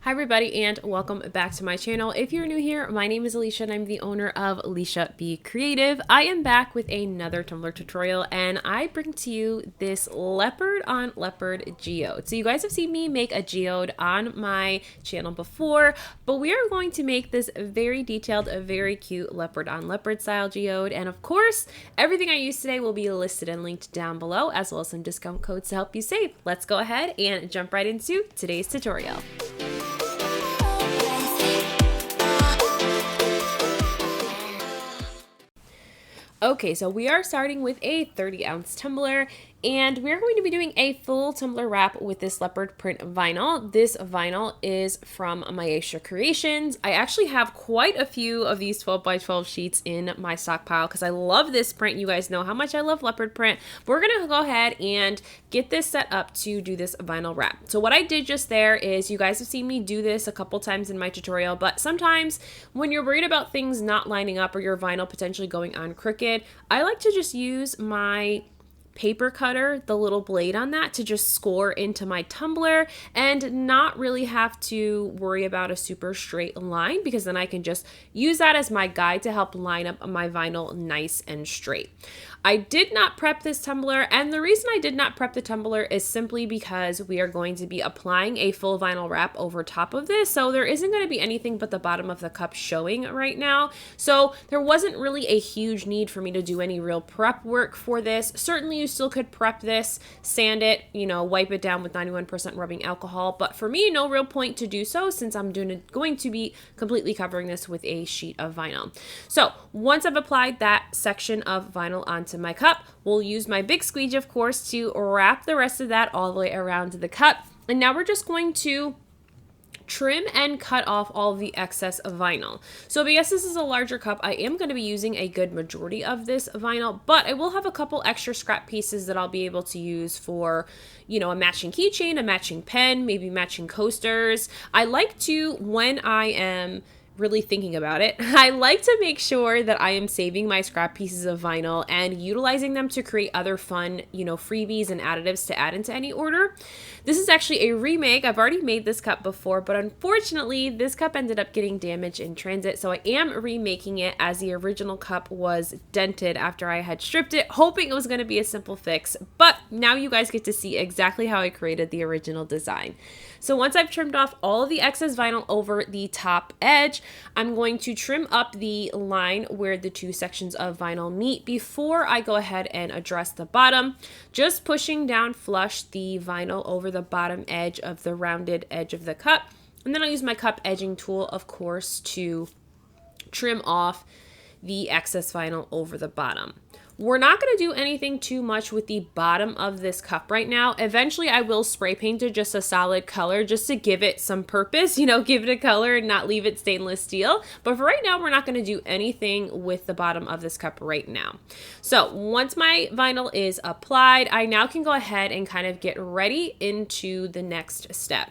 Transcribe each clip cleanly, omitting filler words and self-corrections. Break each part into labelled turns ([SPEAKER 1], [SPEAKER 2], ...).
[SPEAKER 1] Hi everybody and welcome back to my channel. If you're new here, my name is Alicia and I'm the owner of Alicia Be Creative. I am back with another tumbler tutorial and I bring to you this leopard on leopard geode. So you guys have seen me make a geode on my channel before, but we are going to make this very detailed, very cute leopard on leopard style geode. And of course, everything I use today will be listed and linked down below, as well as some discount codes to help you save. Let's go ahead and jump right into today's tutorial. Okay, so we are starting with a 30-ounce tumbler, and we're going to be doing a full tumbler wrap with this leopard print vinyl. This vinyl is from Maestra Creations. I actually have quite a few of these 12 by 12 sheets in my stockpile because I love this print. You guys know how much I love leopard print. But we're gonna go ahead and get this set up to do this vinyl wrap. So what I did just there is, you guys have seen me do this a couple times in my tutorial, but sometimes when you're worried about things not lining up or your vinyl potentially going on crooked, I like to just use my paper cutter, the little blade on that, to just score into my tumbler and not really have to worry about a super straight line, because then I can just use that as my guide to help line up my vinyl nice and straight. I did not prep this tumbler, and the reason I did not prep the tumbler is simply because we are going to be applying a full vinyl wrap over top of this, so there isn't going to be anything but the bottom of the cup showing right now. So there wasn't really a huge need for me to do any real prep work for this. Certainly you still could prep this, sand it, wipe it down with 91% rubbing alcohol, but for me, no real point to do so since I'm going to be completely covering this with a sheet of vinyl. So once I've applied that section of vinyl onto my cup, we'll use my big squeegee, of course, to wrap the rest of that all the way around the cup. And now we're just going to trim and cut off all the excess vinyl. So because this is a larger cup, I am going to be using a good majority of this vinyl, but I will have a couple extra scrap pieces that I'll be able to use for, a matching keychain, a matching pen, maybe matching coasters. I like to, when I am really thinking about it, I like to make sure that I am saving my scrap pieces of vinyl and utilizing them to create other fun, freebies and additives to add into any order. This is actually a remake. I've already made this cup before, but unfortunately this cup ended up getting damaged in transit, so I am remaking it, as the original cup was dented after I had stripped it, hoping it was going to be a simple fix. But now you guys get to see exactly how I created the original design. So once I've trimmed off all of the excess vinyl over the top edge, I'm going to trim up the line where the two sections of vinyl meet before I go ahead and address the bottom, just pushing down flush the vinyl over the bottom edge of the rounded edge of the cup. And then I'll use my cup edging tool, of course, to trim off the excess vinyl over the bottom. We're not going to do anything too much with the bottom of this cup right now. Eventually I will spray paint it just a solid color just to give it some purpose, give it a color and not leave it stainless steel. But for right now, we're not going to do anything with the bottom of this cup right now. So once my vinyl is applied, I now can go ahead and kind of get ready into the next step.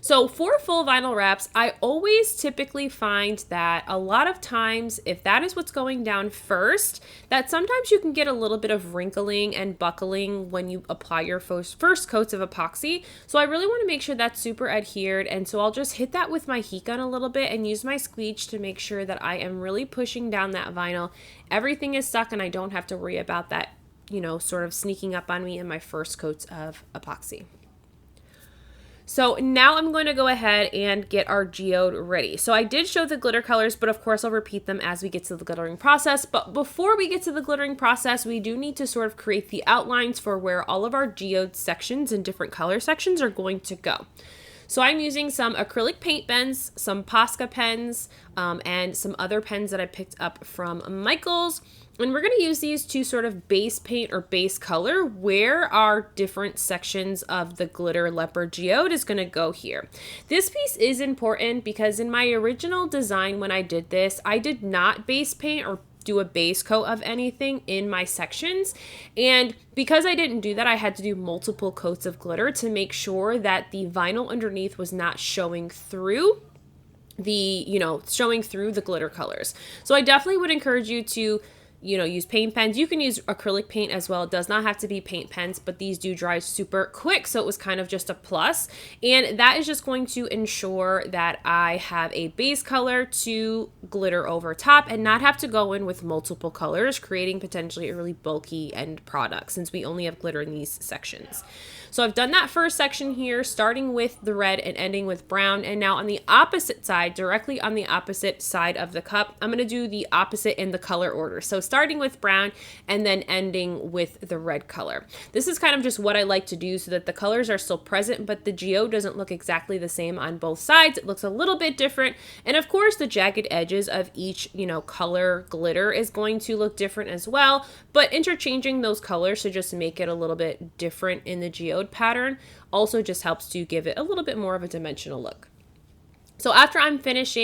[SPEAKER 1] So for full vinyl wraps, I always typically find that a lot of times, if that is what's going down first, that sometimes you can get a little bit of wrinkling and buckling when you apply your first coats of epoxy. So I really want to make sure that's super adhered, and so I'll just hit that with my heat gun a little bit and use my squeegee to make sure that I am really pushing down that vinyl. Everything is stuck and I don't have to worry about that, sort of sneaking up on me in my first coats of epoxy. So now I'm going to go ahead and get our geode ready. So I did show the glitter colors, but of course I'll repeat them as we get to the glittering process. But before we get to the glittering process, we do need to sort of create the outlines for where all of our geode sections and different color sections are going to go. So I'm using some acrylic paint pens, some Posca pens, and some other pens that I picked up from Michaels. And we're going to use these to sort of base paint or base color where our different sections of the glitter leopard geode is going to go here. This piece is important because in my original design when I did this, I did not base paint or do a base coat of anything in my sections. And because I didn't do that, I had to do multiple coats of glitter to make sure that the vinyl underneath was not showing through the glitter colors. So I definitely would encourage you to use paint pens. You can use acrylic paint as well. It does not have to be paint pens, but these do dry super quick, so it was kind of just a plus. And that is just going to ensure that I have a base color to glitter over top and not have to go in with multiple colors, creating potentially a really bulky end product since we only have glitter in these sections. So I've done that first section here, starting with the red and ending with brown. And now on the opposite side, directly on the opposite side of the cup, I'm going to do the opposite in the color order. So starting with brown and then ending with the red color. This is kind of just what I like to do so that the colors are still present, but the geode doesn't look exactly the same on both sides. It looks a little bit different. And of course, the jagged edges of each, color glitter is going to look different as well. But interchanging those colors to just make it a little bit different in the geode pattern also just helps to give it a little bit more of a dimensional look. So after I've finished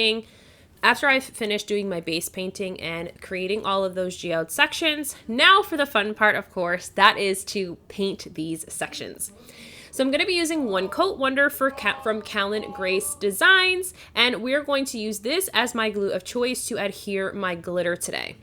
[SPEAKER 1] doing my base painting and creating all of those geode sections, now for the fun part, of course, that is to paint these sections. So I'm going to be using One Coat Wonder from Callan Grace Designs, and we're going to use this as my glue of choice to adhere my glitter today.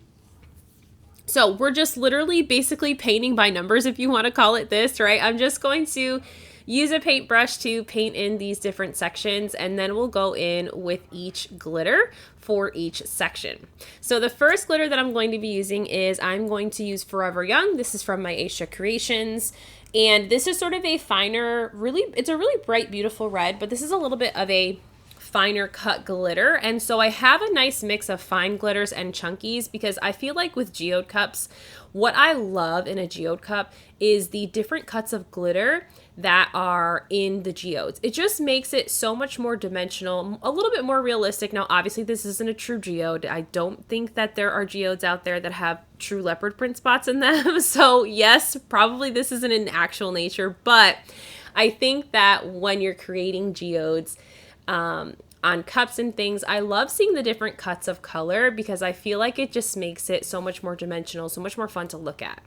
[SPEAKER 1] So we're just literally basically painting by numbers, if you want to call it this, right? I'm just going to use a paintbrush to paint in these different sections, and then we'll go in with each glitter for each section. So the first glitter that I'm going to be using is I'm going to use Forever Young. This is from my Aisha Creations. And this is sort of a finer, it's a really bright, beautiful red, but this is a little bit of a finer cut glitter. And so I have a nice mix of fine glitters and chunkies because I feel like with geode cups, what I love in a geode cup is the different cuts of glitter that are in the geodes. It just makes it so much more dimensional, a little bit more realistic. Now, obviously, this isn't a true geode. I don't think that there are geodes out there that have true leopard print spots in them. So yes, probably this isn't in actual nature, but I think that when you're creating geodes, on cups and things, I love seeing the different cuts of color because I feel like it just makes it so much more dimensional, so much more fun to look at.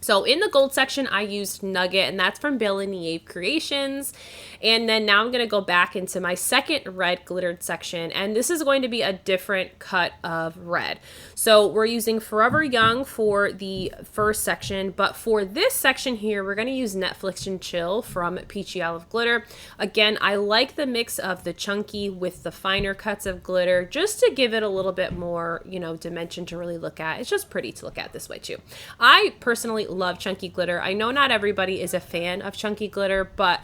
[SPEAKER 1] So in the gold section, I used Nugget, and that's from Bill and Nieve Creations. And then now I'm going to go back into my second red glittered section, and this is going to be a different cut of red. So we're using Forever Young for the first section, but for this section here, we're going to use Netflix and Chill from Peachy Olive Glitter. Again, I like the mix of the chunky with the finer cuts of glitter just to give it a little bit more, dimension to really look at. It's just pretty to look at this way too. I personally love chunky glitter. I know not everybody is a fan of chunky glitter, but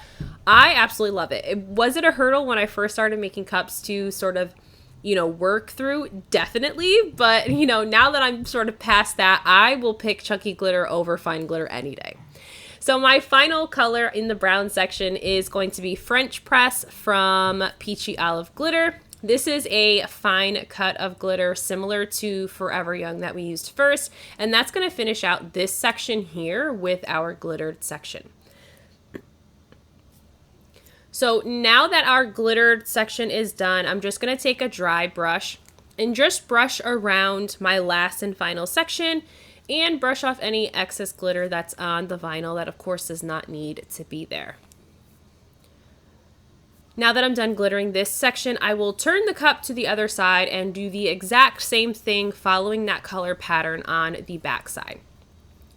[SPEAKER 1] I absolutely love it. Was it a hurdle when I first started making cups to sort of, work through? Definitely. But, now that I'm sort of past that, I will pick chunky glitter over fine glitter any day. So my final color in the brown section is going to be French Press from Peachy Olive Glitter. This is a fine cut of glitter similar to Forever Young that we used first, and that's going to finish out this section here with our glittered section. So now that our glittered section is done, I'm just going to take a dry brush and just brush around my last and final section and brush off any excess glitter that's on the vinyl that of course does not need to be there. Now that I'm done glittering this section, I will turn the cup to the other side and do the exact same thing following that color pattern on the back side.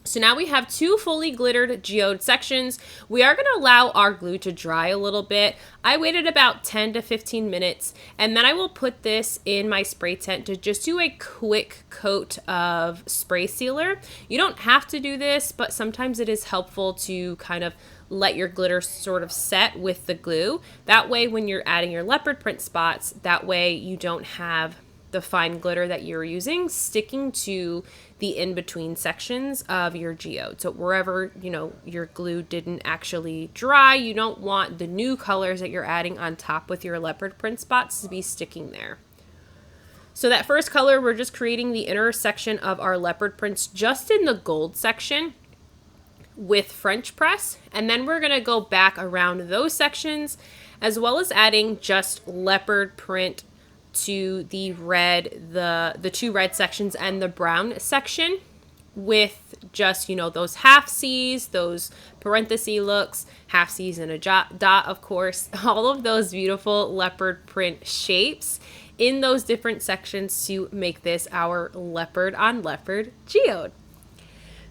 [SPEAKER 1] So now we have two fully glittered geode sections. We are going to allow our glue to dry a little bit. I waited about 10 to 15 minutes, and then I will put this in my spray tent to just do a quick coat of spray sealer. You don't have to do this, but sometimes it is helpful to kind of let your glitter sort of set with the glue. That way when you're adding your leopard print spots, that way you don't have the fine glitter that you're using sticking to the in-between sections of your geode. So wherever, your glue didn't actually dry, you don't want the new colors that you're adding on top with your leopard print spots to be sticking there. So that first color, we're just creating the inner section of our leopard prints just in the gold section with French press, and then we're going to go back around those sections as well as adding just leopard print to the red, the two red sections and the brown section with just, those half C's, those parenthesis looks, half C's and a dot, of course, all of those beautiful leopard print shapes in those different sections to make this our leopard on leopard geode.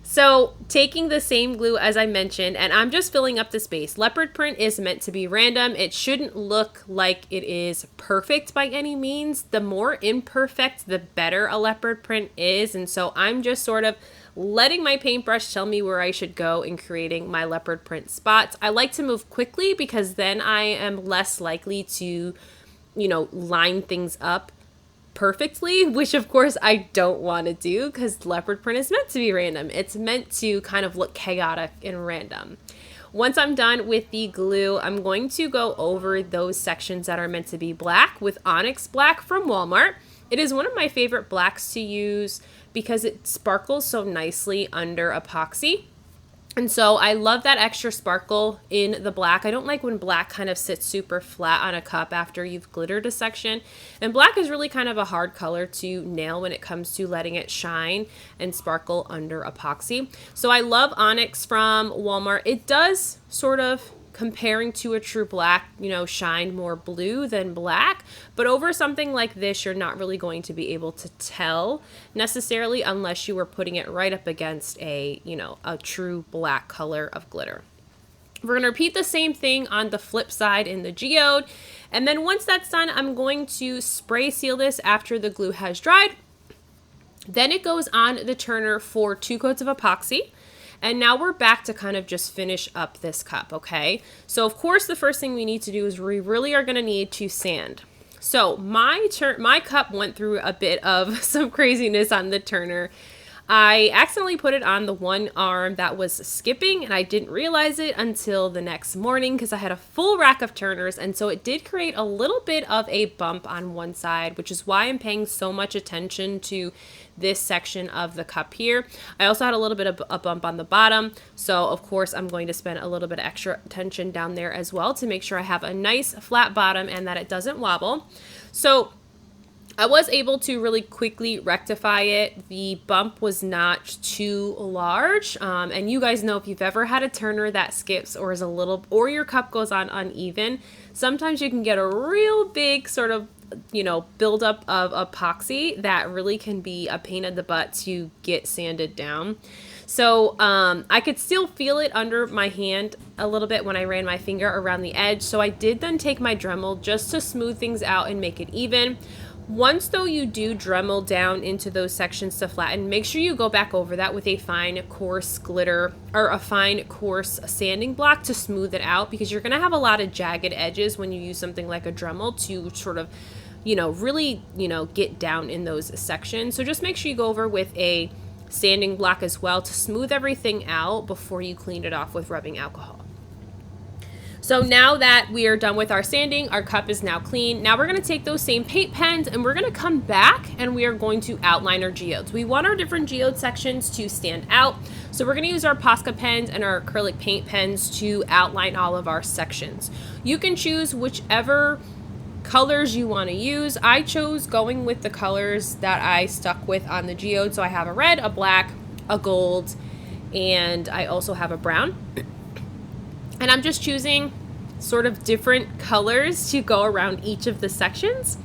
[SPEAKER 1] So taking the same glue as I mentioned, and I'm just filling up the space. Leopard print is meant to be random. It shouldn't look like it is perfect by any means. The more imperfect, the better a leopard print is. And so I'm just sort of letting my paintbrush tell me where I should go in creating my leopard print spots. I like to move quickly because then I am less likely to, line things up perfectly, which of course I don't want to do because leopard print is meant to be random. It's meant to kind of look chaotic and random. Once I'm done with the glue, I'm going to go over those sections that are meant to be black with Onyx black from Walmart. It is one of my favorite blacks to use because it sparkles so nicely under epoxy. And so I love that extra sparkle in the black. I don't like when black kind of sits super flat on a cup after you've glittered a section. And black is really kind of a hard color to nail when it comes to letting it shine and sparkle under epoxy. So I love Onyx from Walmart. It does sort of, comparing to a true black, shine more blue than black. But over something like this, you're not really going to be able to tell necessarily unless you were putting it right up against a true black color of glitter. We're going to repeat the same thing on the flip side in the geode. And then once that's done, I'm going to spray seal this after the glue has dried. Then it goes on the turner for 2 coats of epoxy. And now we're back to kind of just finish up this cup, okay? So of course the first thing we need to do is we really are gonna need to sand. So my cup went through a bit of some craziness on the turner. I accidentally put it on the one arm that was skipping and I didn't realize it until the next morning because I had a full rack of turners, and so it did create a little bit of a bump on one side, which is why I'm paying so much attention to this section of the cup here. I also had a little bit of a bump on the bottom, so of course I'm going to spend a little bit of extra attention down there as well to make sure I have a nice flat bottom and that it doesn't wobble. So I was able to really quickly rectify it. The bump was not too large. And you guys know if you've ever had a turner that skips or is a little, or your cup goes on uneven, sometimes you can get a real big sort of, buildup of epoxy that really can be a pain in the butt to get sanded down. So I could still feel it under my hand a little bit when I ran my finger around the edge. So I did then take my Dremel just to smooth things out and make it even. Once though you do Dremel down into those sections to flatten, make sure you go back over that with a fine coarse glitter or a fine coarse sanding block to smooth it out, because you're going to have a lot of jagged edges when you use something like a Dremel to sort of, really, get down in those sections. So just make sure you go over with a sanding block as well to smooth everything out before you clean it off with rubbing alcohol. So now that we are done with our sanding, our cup is now clean. Now we're going to take those same paint pens and we're going to come back and we are going to outline our geodes. We want our different geode sections to stand out. So we're going to use our Posca pens and our acrylic paint pens to outline all of our sections. You can choose whichever colors you want to use. I chose going with the colors that I stuck with on the geode. So I have a red, a black, a gold, and I also have a brown. And I'm just choosing sort of different colors to go around each of the sections.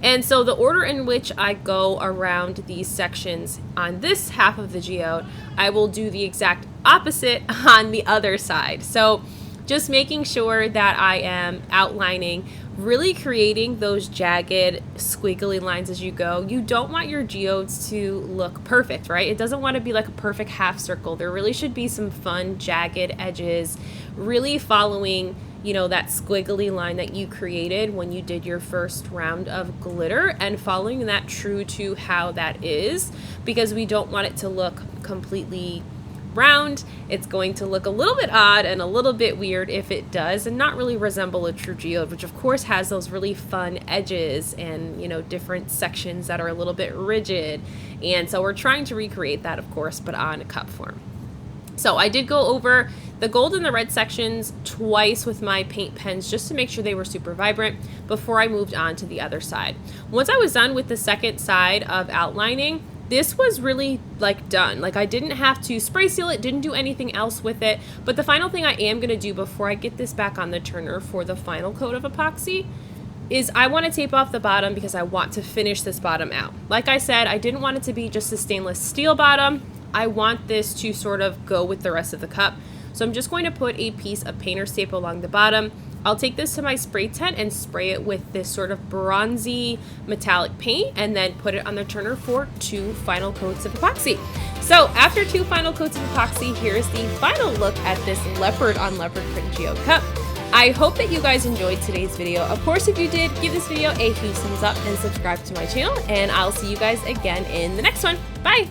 [SPEAKER 1] And so the order in which I go around these sections on this half of the geode, I will do the exact opposite on the other side. So just making sure that I am outlining, really creating those jagged squiggly lines as you go. You don't want your geodes to look perfect, right? It doesn't want to be like a perfect half circle. There really should be some fun jagged edges, really following, that squiggly line that you created when you did your first round of glitter, and following that true to how that is, because we don't want it to look completely round. It's going to look a little bit odd and a little bit weird if it does, and not really resemble a true geode, which of course has those really fun edges and different sections that are a little bit rigid. And so we're trying to recreate that, of course, but on a cup form. So I did go over the gold and the red sections twice with my paint pens just to make sure they were super vibrant before I moved on to the other side. Once I was done with the second side of outlining, this was really done. I didn't have to spray seal it, didn't do anything else with it. But the final thing I am going to do before I get this back on the turner for the final coat of epoxy is I want to tape off the bottom because I want to finish this bottom out. Like I said, I didn't want it to be just a stainless steel bottom. I want this to sort of go with the rest of the cup. So I'm just going to put a piece of painter's tape along the bottom. I'll take this to my spray tent and spray it with this sort of bronzy metallic paint and then put it on the turner for 2 final coats of epoxy. So after 2 final coats of epoxy, here's the final look at this leopard on leopard print geode cup. I hope that you guys enjoyed today's video. Of course, if you did, give this video a huge thumbs up and subscribe to my channel, and I'll see you guys again in the next one. Bye!